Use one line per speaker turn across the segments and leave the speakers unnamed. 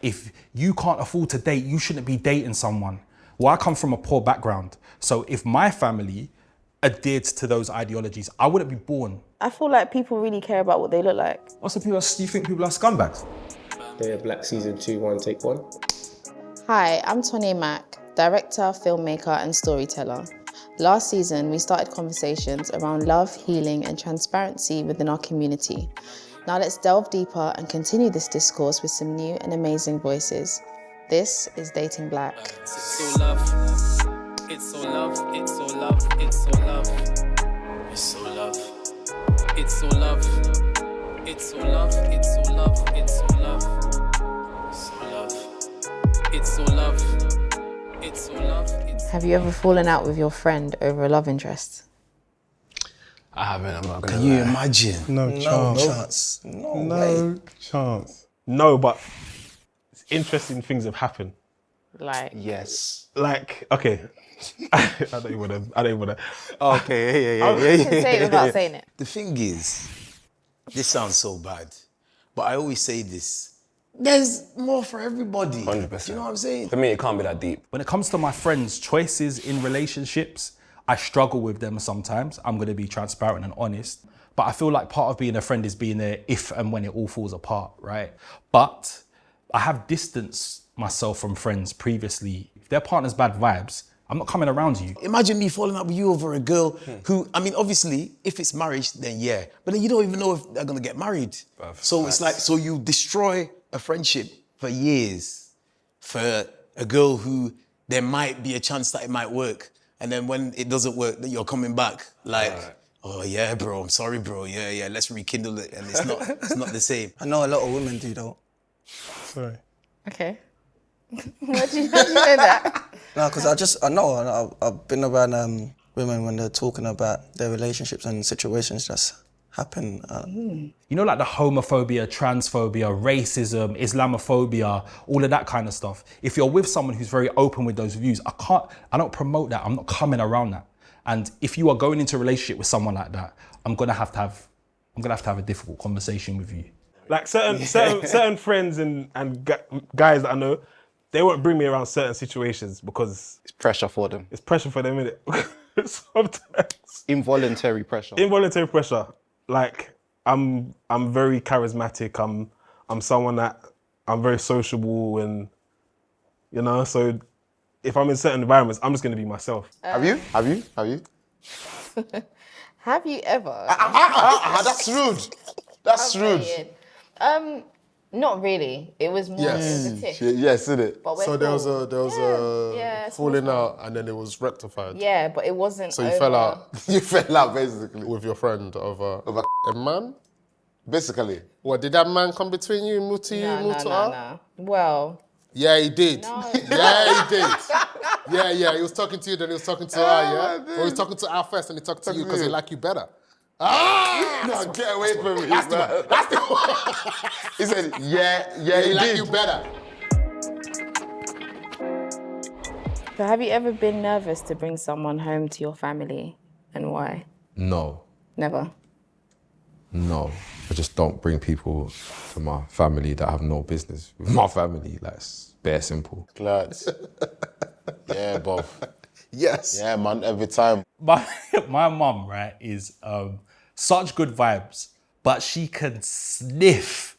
If you can't afford to date, you shouldn't be dating someone. Well, I come from a poor background. So if my family adhered to those ideologies, I wouldn't be born.
I feel like people really care about what they look like.
Also, you think people are scumbags?
Day of Black Season 2, 1, take 1.
Hi, I'm Tony Mack, director, filmmaker and storyteller. Last season, we started conversations around love, healing and transparency within our community. Now let's delve deeper and continue this discourse with some new and amazing voices. This is Dating Black.
It's so love. It's so love. It's so love. It's so love. It's so love. It's so love. It's so love. It's so love. It's so love. It's so love. It's so love.
Have you ever fallen out with your friend over a love interest?
I haven't, I'm not gonna
Can you
lie.
imagine?
No chance.
No
Chance.
No, but interesting things have happened.
Like,
Yes.
Like, okay, I don't even wanna.
Okay,
you can say it without saying it.
The thing is, this sounds so bad, but I always say this. There's more for everybody.
100%.
Do you know what I'm saying?
For me, it can't be that deep.
When it comes to my friends' choices in relationships, I struggle with them sometimes. I'm gonna be transparent and honest. But I feel like part of being a friend is being there if and when it all falls apart, right? But I have distanced myself from friends previously. If their partner's bad vibes, I'm not coming around you.
Imagine me falling out with you over a girl who, I mean, obviously, if it's marriage, then yeah. But then you don't even know if they're gonna get married. So it's like, so you destroy a friendship for years for a girl who there might be a chance that it might work. And then when it doesn't work, then you're coming back like, oh yeah, bro, I'm sorry, bro. Yeah, let's rekindle it. And it's not the same.
I know a lot of women do though.
Sorry.
Okay. How do you know that?
No, because I've been around women when they're talking about their relationships and situations just happen.
You know, like the homophobia, transphobia, racism, Islamophobia, all of that kind of stuff. If you're with someone who's very open with those views, I don't promote that. I'm not coming around that. And if you are going into a relationship with someone like that, I'm gonna have to have a difficult conversation with you.
Like certain friends and guys that I know, they won't bring me around certain situations because
It's pressure for them.
it's pressure for them, innit? Sometimes.
Involuntary pressure.
Involuntary pressure. Like, I'm very charismatic. I'm someone that I'm very sociable and, you know, so if I'm in certain environments, I'm just gonna be myself.
Have you?
Have you ever?
That's rude. That's rude.
Not really. It was more
Yes.
it was a tick.
Yes, isn't it?
But we're
So there was
cool.
a
Yeah,
falling
small
out and then it was rectified.
Yeah, but it wasn't.
So you
over.
fell out
You fell out, basically.
with your friend over
Over
a man?
Basically.
What, did that man come between you, Muti, Mutu?
No. Well,
Yeah, he did.
No.
Yeah, he did. Yeah, he was talking to you, then he was talking to her, yeah? Or he was talking to her first and he talked to you because he like you better.
No, get away from me. That's the one. He said, yeah,
He
he
like
did.
you better.
so have you ever been nervous to bring someone home to your family, and why?
No,
Never.
no. I just don't bring people to my family that have no business with my family. Like, it's bare simple.
Lads. Yeah, Bob.
Yes.
Yeah, man, every time.
My mum, right, is such good vibes, but she can sniff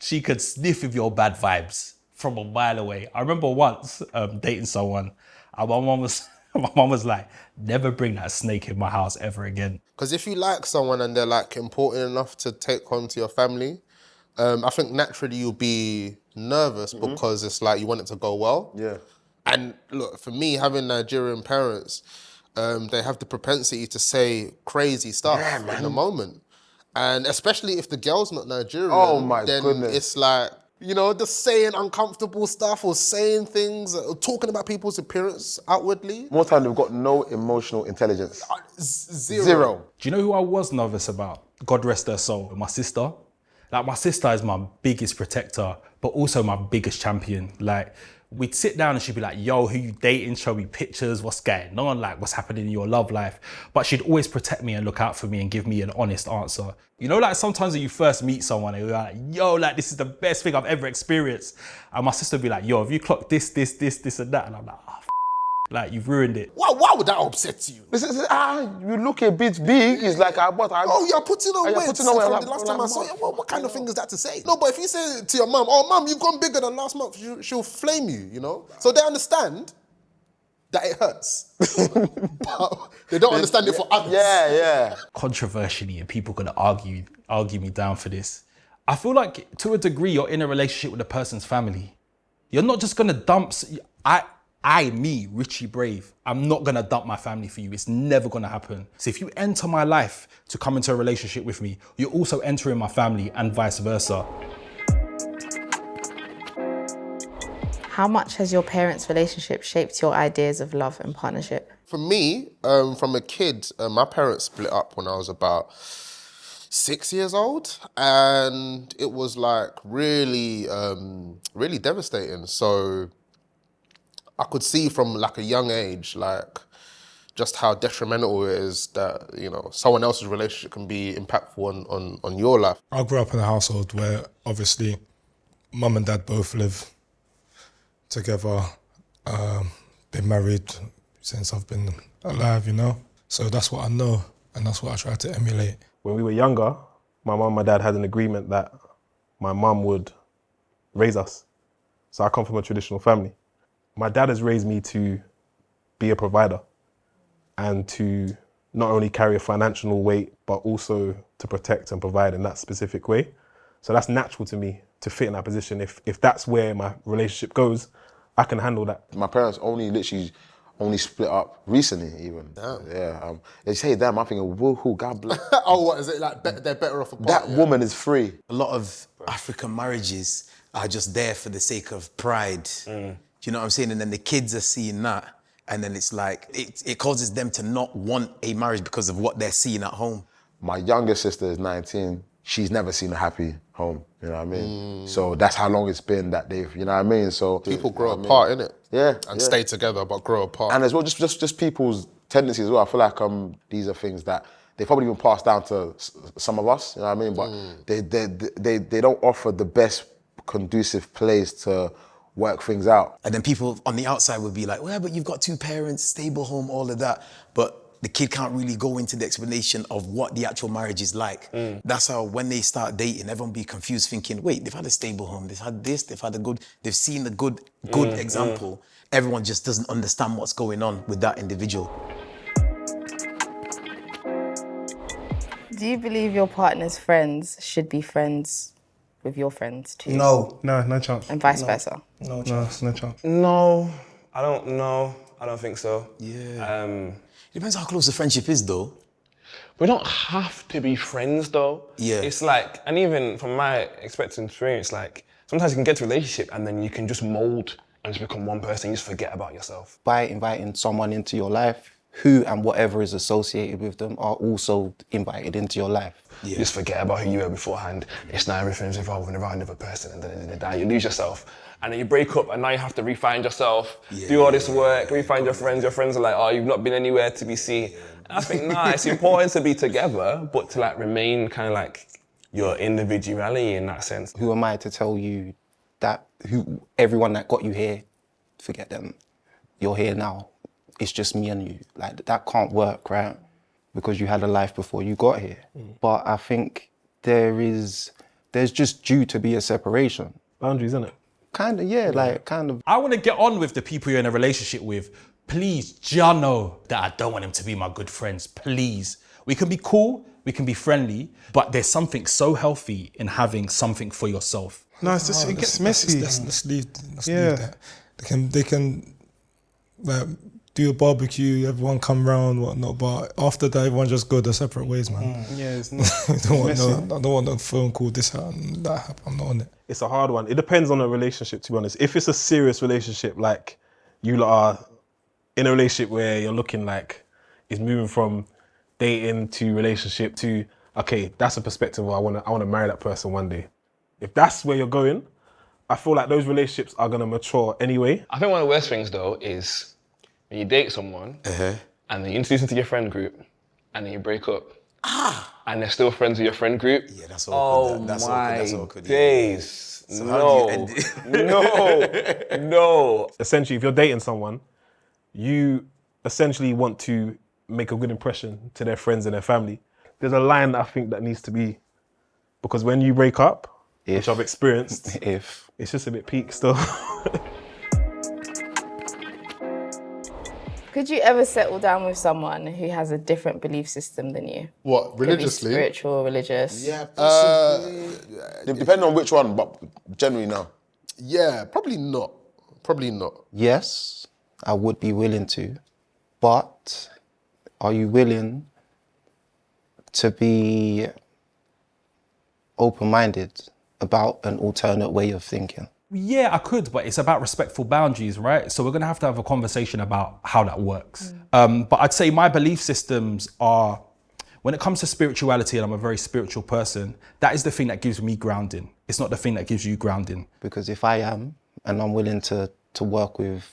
of your bad vibes from a mile away. I remember once dating someone, and my mum was like, never bring that snake in my house ever again.
Because if you like someone and they're like important enough to take home to your family, I think naturally you'll be nervous because it's like you want it to go well.
Yeah.
And look, for me, having Nigerian parents, they have the propensity to say crazy stuff in the moment. And especially if the girl's not Nigerian,
Oh my
then
goodness.
it's like, you know, just saying uncomfortable stuff or saying things, or talking about people's appearance outwardly.
More time, they've got no emotional intelligence.
Zero.
Do you know who I was nervous about? God rest her soul, my sister. Like, my sister is my biggest protector, but also my biggest champion. Like, We'd sit down and she'd be like, yo, who you dating? Show me pictures, what's going on? Like, what's happening in your love life? But she'd always protect me and look out for me and give me an honest answer. You know, like sometimes when you first meet someone and you're like, yo, like this is the best thing I've ever experienced. And my sister would be like, yo, have you clocked this and that? And I'm like, like you've ruined it.
Why would that upset you?
You look a bit big. It's like
you're putting on weight. From the last time I saw you, what kind of thing is that to say? No, but if you say to your mum, oh, mum, you've gone bigger than last month, she'll flame you, you know? So they understand that it hurts. But they don't understand it for others.
Yeah.
Controversially, and people gonna argue me down for this. I feel like to a degree, you're in a relationship with a person's family. You're not just gonna dump. Me, Richie Brave, I'm not gonna dump my family for you. It's never gonna happen. So if you enter my life to come into a relationship with me, you're also entering my family and vice versa.
How much has your parents' relationship shaped your ideas of love and partnership?
For me, from a kid, my parents split up when I was about 6 years old, and it was like really devastating. So I could see from like a young age, like just how detrimental it is that, you know, someone else's relationship can be impactful on your life.
I grew up in a household where obviously mum and dad both live together, been married since I've been alive, you know? So that's what I know and that's what I try to emulate.
When we were younger, my mum and my dad had an agreement that my mum would raise us. So I come from a traditional family. My dad has raised me to be a provider and to not only carry a financial weight, but also to protect and provide in that specific way. So that's natural to me to fit in that position. If that's where my relationship goes, I can handle that.
My parents only split up recently even.
Damn.
Yeah. They say damn, I'm thinking, woohoo, God bless.
Oh, what is it like? They're better off apart.
That woman is free.
A lot of African marriages are just there for the sake of pride. Do you know what I'm saying? And then the kids are seeing that. And then it's like, it causes them to not want a marriage because of what they're seeing at home.
My youngest sister is 19. She's never seen a happy home, you know what I mean? So that's how long it's been that they've, you know what I mean? So
people grow apart, innit?
Yeah.
And stay together, but grow apart.
And as well, just people's tendencies as well. I feel like these are things that they probably even passed down to some of us, you know what I mean? But they don't offer the best conducive place to work things out.
And then people on the outside would be like, well, but you've got 2 parents, stable home, all of that. But the kid can't really go into the explanation of what the actual marriage is like. That's how when they start dating, everyone be confused thinking, wait, they've had a stable home, they've had this, they've seen a good example. Everyone just doesn't understand what's going on with that individual.
Do you believe your partner's friends should be friends with your friends too?
No.
No chance.
And vice versa?
No chance.
No, I don't know. I don't think so.
Yeah. Depends how close the friendship is though.
We don't have to be friends though.
Yeah.
It's like, and even from my experience, like sometimes you can get to a relationship and then you can just mold and just become one person, you just forget about yourself.
By inviting someone into your life, who and whatever is associated with them are also invited into your life.
Yeah. You just forget about who you were beforehand. It's now everything's revolving around another person, and then you lose yourself. And then you break up and now you have to refine yourself, do all this work, refine your friends. Your friends are like, oh, you've not been anywhere to be seen. And I think, nah, it's important to be together, but to like remain kind of like your individuality in that sense.
Who am I to tell you that everyone that got you here, forget them. You're here now. It's just me and you. Like, that can't work, right? Because you had a life before you got here. But I think there's just due to be a separation.
Boundaries, isn't it?
Kind of, yeah, like, kind of.
I want to get on with the people you're in a relationship with. Please, just know that I don't want them to be my good friends, please. We can be cool, we can be friendly, but there's something so healthy in having something for yourself.
No, it's just, it gets messy. Let's leave that. They can like, do a barbecue, everyone come round, whatnot, but after that, everyone just go their separate ways, man.
Yeah, it's not.
I don't want no phone call, this and that happen. I'm not on it.
It's a hard one. It depends on the relationship, to be honest. If it's a serious relationship, like you lot are in a relationship where you're looking like it's moving from dating to relationship to, okay, that's a perspective where I want to marry that person one day. If that's where you're going, I feel like those relationships are gonna mature anyway.
I think one of the worst things though is when you date someone and then you introduce them to your friend group and then you break up. And they're still friends with your friend group.
Yeah, that's awkward.
Oh
That's
my
awkward. That's awkward.
days.
So how do you end it?
No.
Essentially, if you're dating someone, you essentially want to make a good impression to their friends and their family. There's a line that I think that needs to be, because when you break up, which I've experienced, it's just a bit peak still.
Could you ever settle down with someone who has a different belief system than you?
What,
Could be
religiously?
spiritual, religious.
Yeah, possibly.
Depending on which one, but generally no.
Yeah, probably not. Probably not.
Yes, I would be willing to, but are you willing to be open-minded about an alternate way of thinking?
Yeah, I could, but it's about respectful boundaries, right? So we're going to have a conversation about how that works. But I'd say my belief systems are, when it comes to spirituality, and I'm a very spiritual person, that is the thing that gives me grounding. It's not the thing that gives you grounding.
Because if I am, and I'm willing to work with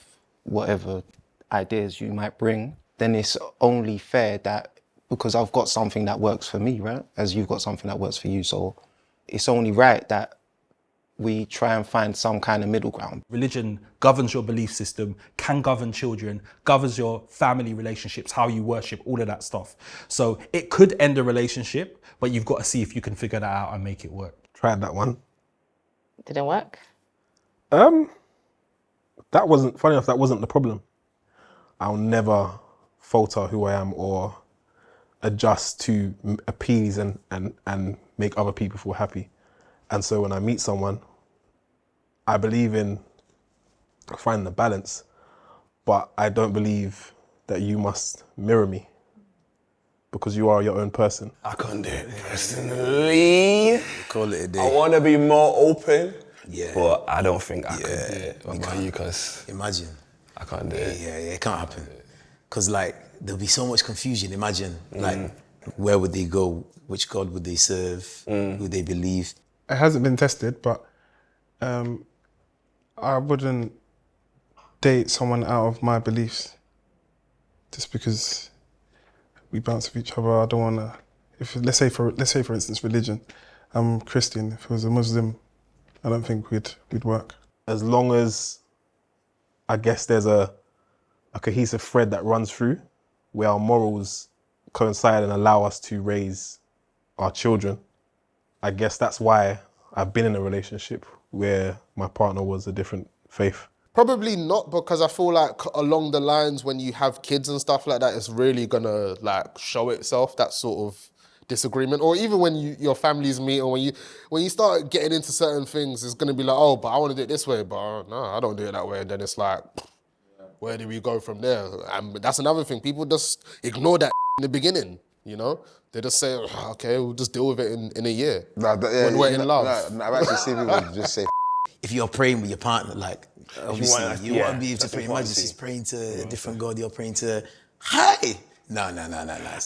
whatever ideas you might bring, then it's only fair that, because I've got something that works for me, right? As you've got something that works for you. So it's only right that we try and find some kind of middle ground.
Religion governs your belief system, can govern children, governs your family relationships, how you worship, all of that stuff. So it could end a relationship, but you've got to see if you can figure that out and make it work.
Tried that one.
Didn't work?
That wasn't, funny enough, that wasn't the problem. I'll never falter who I am or adjust to appease and make other people feel happy. And so when I meet someone, I believe in finding the balance, but I don't believe that you must mirror me because you are your own person.
I can't do it personally.
Call it a day.
I want to be more open,
Yeah.
but I don't think I could do it. What about you? Because
Imagine.
I can't do it.
Yeah, it can't happen. Because, like, there'll be so much confusion. Imagine, like, where would they go? Which God would they serve? Who they believe?
It hasn't been tested, but I wouldn't date someone out of my beliefs just because we bounce with each other. I don't want to. If let's say for instance religion, I'm Christian. If it was a Muslim, I don't think we'd work.
As long as I guess there's a cohesive thread that runs through where our morals coincide and allow us to raise our children. I guess that's why I've been in a relationship where my partner was a different faith.
Probably not, because I feel like along the lines when you have kids and stuff like that, it's really gonna like show itself, that sort of disagreement. Or even when your families meet, or when you start getting into certain things, it's gonna be like, oh, but I want to do it this way, but no, I don't do it that way. And then it's like, where do we go from there? And that's another thing. People just ignore that in the beginning, you know? They just say, okay, we'll just deal with it in a year when we're in love.
I've actually seen people just say,
If you're praying with your partner, like, obviously, you want to be able to
that's
pray.
important
Imagine
to see.
she's praying to a different God, you're praying to, hi! No.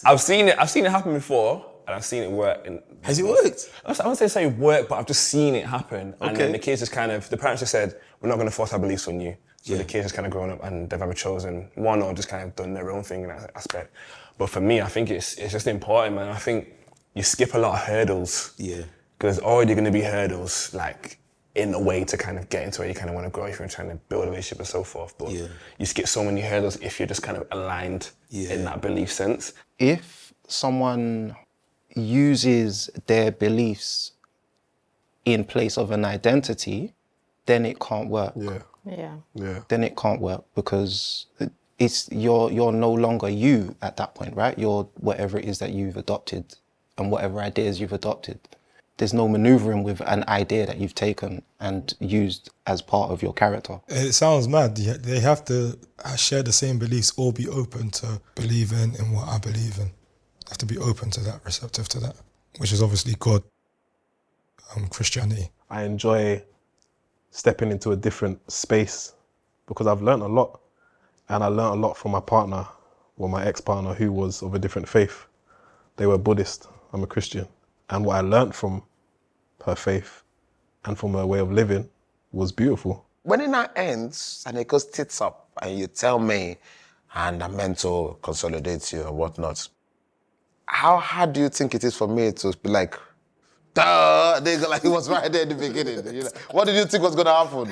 I've seen it happen before, and I've seen it work.
Has it worked?
I wouldn't say work, but I've just seen it happen. And
Okay.
then the kids just the parents just said, we're not going to force our beliefs on you. So
Yeah.
the kids just kind of grown up and they've either chosen one or just kind of done their own thing in that aspect. But for me, I think it's just important, man. I think you skip a lot of hurdles.
Yeah.
Because there's already going to be hurdles, like, in a way to kind of get into where you kind of want to grow if you're trying to build a relationship and so forth. But you skip so many hurdles if you're just kind of aligned in that belief sense.
If someone uses their beliefs in place of an identity, then it can't work.
Yeah.
Then it can't work because it's you're no longer you at that point, right? You're whatever it is that you've adopted and whatever ideas you've adopted. There's no maneuvering with an idea that you've taken and used as part of your character.
It sounds mad. They have to share the same beliefs or be open to believing in what I believe in. Have to be open to that, receptive to that, which is obviously God, Christianity.
I enjoy stepping into a different space because I've learned a lot. And I learned a lot from my partner, or my ex-partner, who was of a different faith. They were Buddhist, I'm a Christian. And what I learned from her faith and from her way of living was beautiful.
When it now ends and it goes tits up and you tell me and I'm meant to consolidate you or whatnot, how hard do you think it is for me to be like, duh, like it was right there in the beginning. You know? What did you think was gonna happen?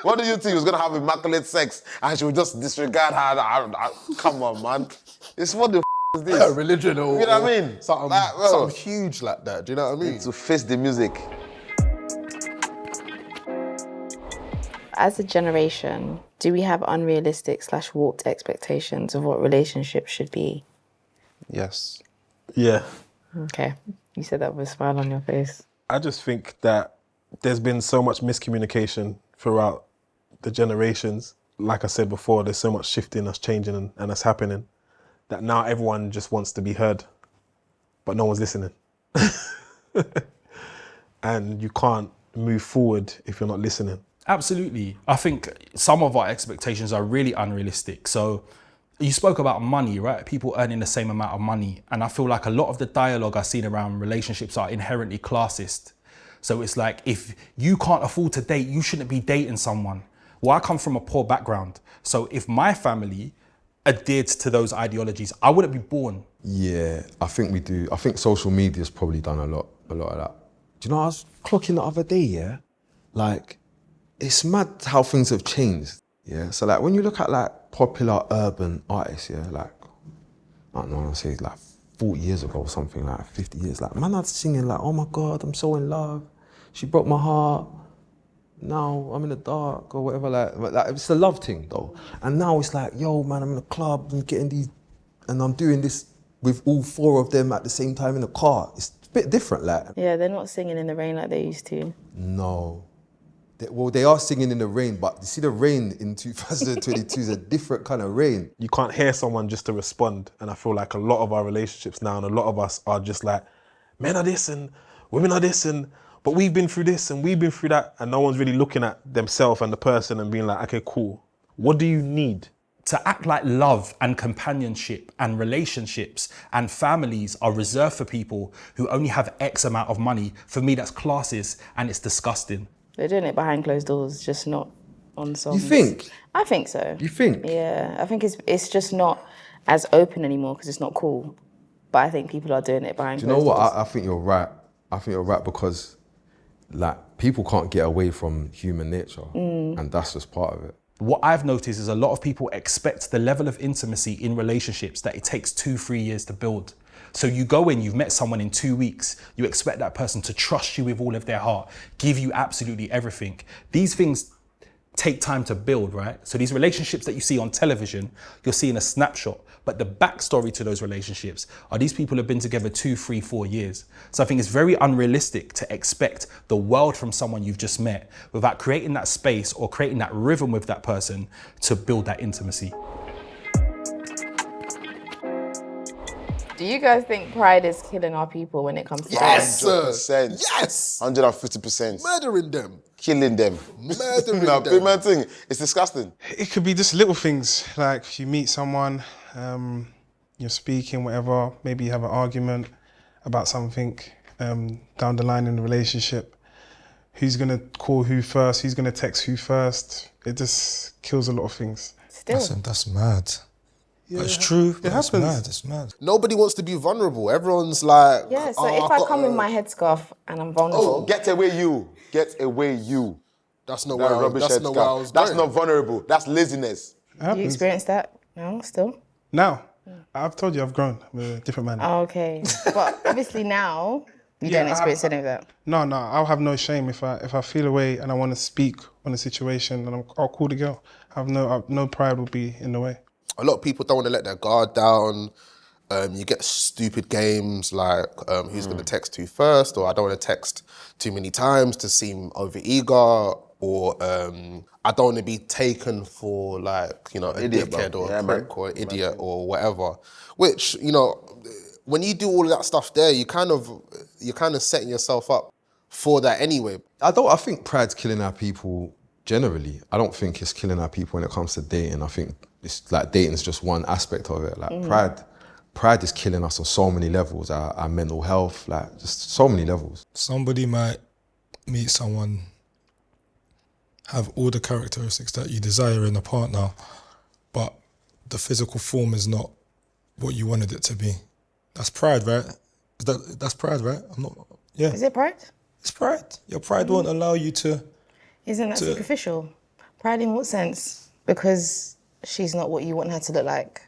What did you think was gonna have immaculate sex and she would just disregard her? Come on, man. It's what the is this?
Religion or
you know what I mean?
Something huge like that. Do you know what I mean?
To face the music.
As a generation, do we have unrealistic / warped expectations of what relationships should be?
Yes.
Yeah.
Okay. You said that with a smile on your face.
I just think that there's been so much miscommunication throughout the generations. Like I said before, there's so much shifting that's changing and that's happening that now everyone just wants to be heard, but no one's listening. And you can't move forward if you're not listening.
Absolutely. I think some of our expectations are really unrealistic. So you spoke about money, right? People earning the same amount of money. And I feel like a lot of the dialogue I've seen around relationships are inherently classist. So it's like, if you can't afford to date, you shouldn't be dating someone. Well, I come from a poor background. So if my family adhered to those ideologies, I wouldn't be born.
Yeah, I think we do. I think social media's probably done a lot of that. Do you know, I was clocking the other day, yeah? Like, it's mad how things have changed, yeah? So like, when you look at like popular urban artists, yeah, like, I don't know, I'll say like 40 years ago or something, like 50 years, like, man, I'm singing like, oh my God, I'm so in love. She broke my heart. Now I'm in the dark or whatever, like it's a love thing though. And now it's like, yo man, I'm in the club, I'm getting these, and I'm doing this with all 4 of them at the same time in the car. It's a bit different, like.
Yeah, they're not singing in the rain like they used to.
No. They are singing in the rain, but you see the rain in 2022 is a different kind of rain.
You can't hear someone just to respond. And I feel like a lot of our relationships now and a lot of us are just like, men are this and women are this but we've been through this and we've been through that, and no one's really looking at themselves and the person and being like, okay, cool. What do you need?
To act like love and companionship and relationships and families are reserved for people who only have X amount of money, for me that's classist and it's disgusting.
They're doing it behind closed doors, just not on songs.
You think?
I think so.
You think?
Yeah, I think it's just not as open anymore because it's not cool. But I think people are doing it behind closed doors.
Do you know what? I think you're right. I think you're right because like people can't get away from human nature and that's just part of it.
What I've noticed is a lot of people expect the level of intimacy in relationships that it takes 2-3 years to build. So you go in, you've met someone in 2 weeks, you expect that person to trust you with all of their heart, give you absolutely everything. These things take time to build, right? So these relationships that you see on television, you're seeing a snapshot, but the backstory to those relationships are these people have been together 2, 3, 4 years. So I think it's very unrealistic to expect the world from someone you've just met without creating that space or creating that rhythm with that person to build that intimacy.
Do you guys think pride is killing our people when it comes to
Yes,
100%.
Yes.
150%.
Murdering them.
Killing them.
Murdering
No,
them.
big man thing. It's disgusting.
It could be just little things, like you meet someone, you're speaking, whatever, maybe you have an argument about something down the line in the relationship. Who's gonna call who first? Who's gonna text who first? It just kills a lot of things.
Still.
That's mad. But it's true.
It happens.
It's mad.
Nobody wants to be vulnerable. Everyone's like,
Yeah, so
"Oh,
if I
got
come
a-"
with my headscarf and I'm vulnerable.
Oh, get away you. Get away you.
That's not
That
where
rubbish
that's not where I
headscarf.
was
That's
going.
not vulnerable. That's laziness.
You experienced that now, still?
Now, I've told you I've grown. I'm a different man.
Oh, okay. But obviously now, you don't experience any of that.
No, I'll have no shame if I feel a way and I want to speak on a situation, and I'll call the girl. No pride will be in the way.
A lot of people don't want to let their guard down. You get stupid games like who's going to text who first, or I don't want to text too many times to seem over-eager, or I don't want to be taken for like, a
Idiot,
dickhead
bro.
or
Yeah,
a prick
man.
or idiot or whatever. Which, when you do all of that stuff there, you're kind of setting yourself up for that anyway.
I think pride's killing our people generally. I don't think it's killing our people when it comes to dating. I think it's like dating is just one aspect of it. Like pride is killing us on so many levels. Our mental health, like just so many levels.
Somebody might meet someone have all the characteristics that you desire in a partner, but the physical form is not what you wanted it to be. That's pride, right? That's pride, right? I'm not. Yeah.
Is it pride?
It's pride. Your pride won't allow you to.
Isn't that superficial? Pride in what sense? Because she's not what you want her to look like.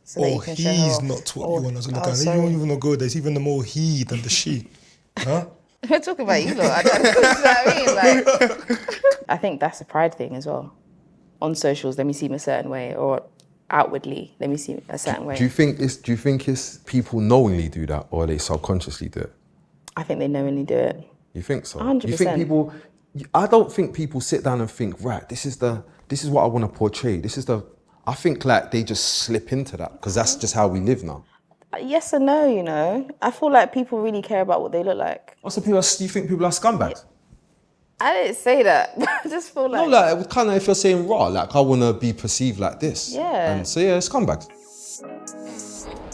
So that you can show her
he's
off.
not what you want her to look
oh,
like. You
sorry.
don't even go there. It's even the more he than the she. Huh?
We're talking about you lot. I don't know what I mean. Like, I think that's a pride thing as well. On socials, let me seem a certain way, or outwardly, let me seem a certain way.
Do you think it's people knowingly do that, or they subconsciously do it?
I think they knowingly do it.
You think so?
100%.
You think people? I don't think people sit down and think, right, this is what I want to portray. I think like they just slip into that because that's just how we live now.
Yes and no, you know. I feel like people really care about what they look like.
Also, do you think people are scumbags?
I didn't say that. I just feel like...
No, like, kind of if you're saying raw, like, I want to be perceived like this.
Yeah.
And so, yeah, scumbags.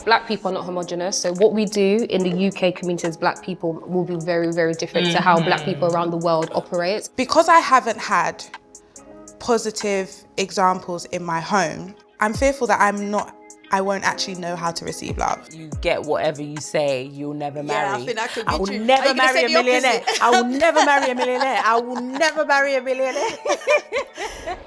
Black people are not homogenous, so what we do in the UK community as black people will be very, very different to how black people around the world operate.
Because I haven't had positive examples in my home, I'm fearful that I won't actually know how to receive love.
You get whatever you say, you'll never marry.
I think that could be
I will
true.
never
Are you gonna
marry
say
a
the
millionaire.
opposite?
I will never marry a millionaire. I will never marry a millionaire.